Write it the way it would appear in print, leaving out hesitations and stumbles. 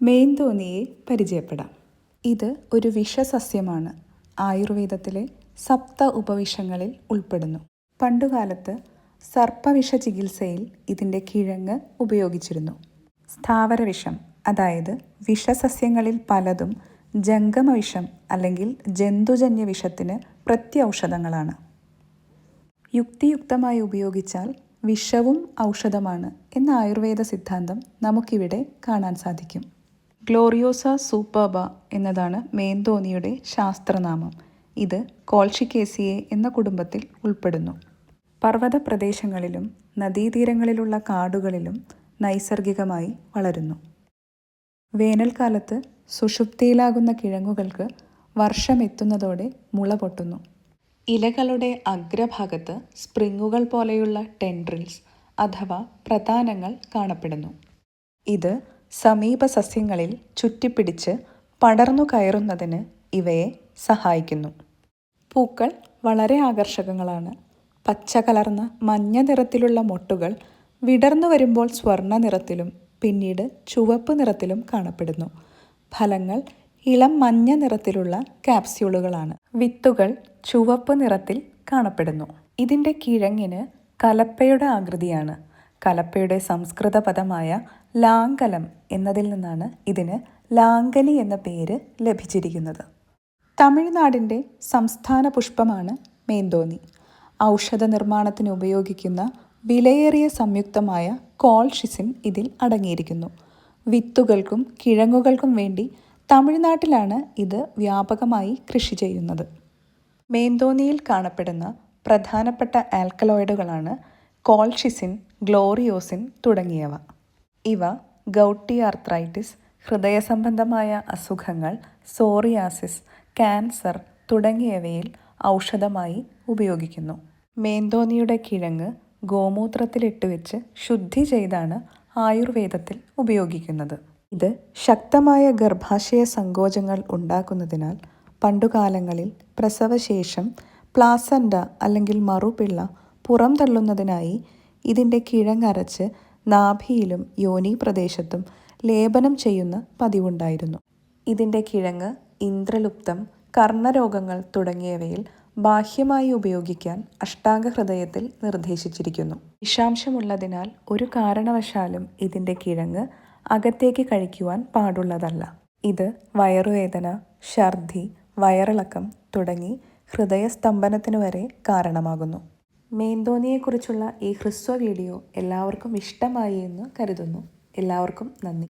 മേന്തോന്നിയെ പരിചയപ്പെടാം. ഇത് ഒരു വിഷസസ്യമാണ്. ആയുർവേദത്തിലെ സപ്ത ഉപവിഷങ്ങളിൽ ഉൾപ്പെടുന്നു. പണ്ടുകാലത്ത് സർപ്പവിഷ ചികിത്സയിൽ ഇതിൻ്റെ കിഴങ്ങ് ഉപയോഗിച്ചിരുന്നു. സ്ഥാവരവിഷം, അതായത് വിഷസസ്യങ്ങളിൽ പലതും ജംഗമവിഷം അല്ലെങ്കിൽ ജന്തുജന്യ വിഷത്തിന് പ്രത്യൗഷധങ്ങളാണ്. യുക്തിയുക്തമായി ഉപയോഗിച്ചാൽ വിഷവും ഔഷധമാണ് എന്ന ആയുർവേദ സിദ്ധാന്തം നമുക്കിവിടെ കാണാൻ സാധിക്കും. ഗ്ലോറിയോസ സൂപ്പർബ എന്നതാണ് മേന്തോന്നിയുടെ ശാസ്ത്രനാമം. ഇത് കോൾഷിക്കേസിയെ എന്ന കുടുംബത്തിൽ ഉൾപ്പെടുന്നു. പർവ്വത പ്രദേശങ്ങളിലും നദീതീരങ്ങളിലുള്ള കാടുകളിലും നൈസർഗികമായി വളരുന്നു. വേനൽക്കാലത്ത് സുഷുപ്തിയിലാകുന്ന കിഴങ്ങുകൾക്ക് വർഷമെത്തുന്നതോടെ മുള പൊട്ടുന്നു. ഇലകളുടെ അഗ്രഭാഗത്ത് സ്പ്രിങ്ങുകൾ പോലെയുള്ള ടെൻഡ്രിൽസ് അഥവാ പ്രതാനങ്ങൾ കാണപ്പെടുന്നു. ഇത് സമീപ സസ്യങ്ങളിൽ ചുറ്റിപ്പിടിച്ച് പടർന്നു കയറുന്നതിന് ഇവയെ സഹായിക്കുന്നു. പൂക്കൾ വളരെ ആകർഷകങ്ങളാണ്. പച്ച കലർന്ന മഞ്ഞ നിറത്തിലുള്ള മൊട്ടുകൾ വിടർന്നു വരുമ്പോൾ സ്വർണ്ണ നിറത്തിലും പിന്നീട് ചുവപ്പ് നിറത്തിലും കാണപ്പെടുന്നു. ഫലങ്ങൾ ഇളം മഞ്ഞ നിറത്തിലുള്ള ക്യാപ്സ്യൂളുകളാണ്. വിത്തുകൾ ചുവപ്പ് നിറത്തിൽ കാണപ്പെടുന്നു. ഇതിൻ്റെ കിഴങ്ങിന് കലപ്പയുടെ ആകൃതിയാണ്. കലപ്പയുടെ സംസ്കൃത പദമായ ലാംഗലം എന്നതിൽ നിന്നാണ് ഇതിന് ലാംഗലി എന്ന പേര് ലഭിച്ചിരിക്കുന്നത്. തമിഴ്നാടിൻ്റെ സംസ്ഥാന പുഷ്പമാണ് മേന്തോന്നി. ഔഷധ നിർമ്മാണത്തിന് ഉപയോഗിക്കുന്ന വിലയേറിയ സംയുക്തമായ കോൾഷിസിൻ ഇതിൽ അടങ്ങിയിരിക്കുന്നു. വിത്തുകൾക്കും കിഴങ്ങുകൾക്കും വേണ്ടി തമിഴ്നാട്ടിലാണ് ഇത് വ്യാപകമായി കൃഷി ചെയ്യുന്നത്. മേന്തോന്നിയിൽ കാണപ്പെടുന്ന പ്രധാനപ്പെട്ട ആൽക്കലോയിഡുകളാണ് കോൾഷിസിൻ, ഗ്ലോറിയോസിൻ തുടങ്ങിയവ. ഇവ ഗൗട്ടി ആർത്രൈറ്റിസ്, ഹൃദയ സംബന്ധമായ അസുഖങ്ങൾ, സോറിയാസിസ്, ക്യാൻസർ തുടങ്ങിയവയിൽ ഔഷധമായി ഉപയോഗിക്കുന്നു. മേന്തോന്നിയുടെ കിഴങ്ങ് ഗോമൂത്രത്തിലിട്ട് വെച്ച് ശുദ്ധി ചെയ്താണ് ആയുർവേദത്തിൽ ഉപയോഗിക്കുന്നത്. ഇത് ശക്തമായ ഗർഭാശയ സങ്കോചങ്ങൾ ഉണ്ടാക്കുന്നതിനാൽ പണ്ടുകാലങ്ങളിൽ പ്രസവശേഷം പ്ലാസൻഡ അല്ലെങ്കിൽ മറുപിള്ള പുറംതള്ളുന്നതിനായി ഇതിൻ്റെ കിഴങ്ങരച്ച് നാഭിയിലും യോനി പ്രദേശത്തും ലേപനം ചെയ്യുന്ന പതിവുണ്ടായിരുന്നു. ഇതിൻ്റെ കിഴങ്ങ് ഇന്ദ്രലുപ്തം, കർണരോഗങ്ങൾ തുടങ്ങിയവയിൽ ബാഹ്യമായി ഉപയോഗിക്കാൻ അഷ്ടാംഗഹൃദയത്തിൽ നിർദ്ദേശിച്ചിരിക്കുന്നു. വിഷാംശമുള്ളതിനാൽ ഒരു കാരണവശാലും ഇതിൻ്റെ കിഴങ്ങ് അകത്തേക്ക് കഴിക്കുവാൻ പാടുള്ളതല്ല. ഇത് വയറുവേദന, ഛർദി, വയറിളക്കം തുടങ്ങി ഹൃദയസ്തംഭനത്തിനു വരെ കാരണമാകുന്നു. മേന്തോന്നിയെക്കുറിച്ചുള്ള ഈ ഹ്രസ്വ വീഡിയോ എല്ലാവർക്കും ഇഷ്ടമായി എന്ന് കരുതുന്നു. എല്ലാവർക്കും നന്ദി.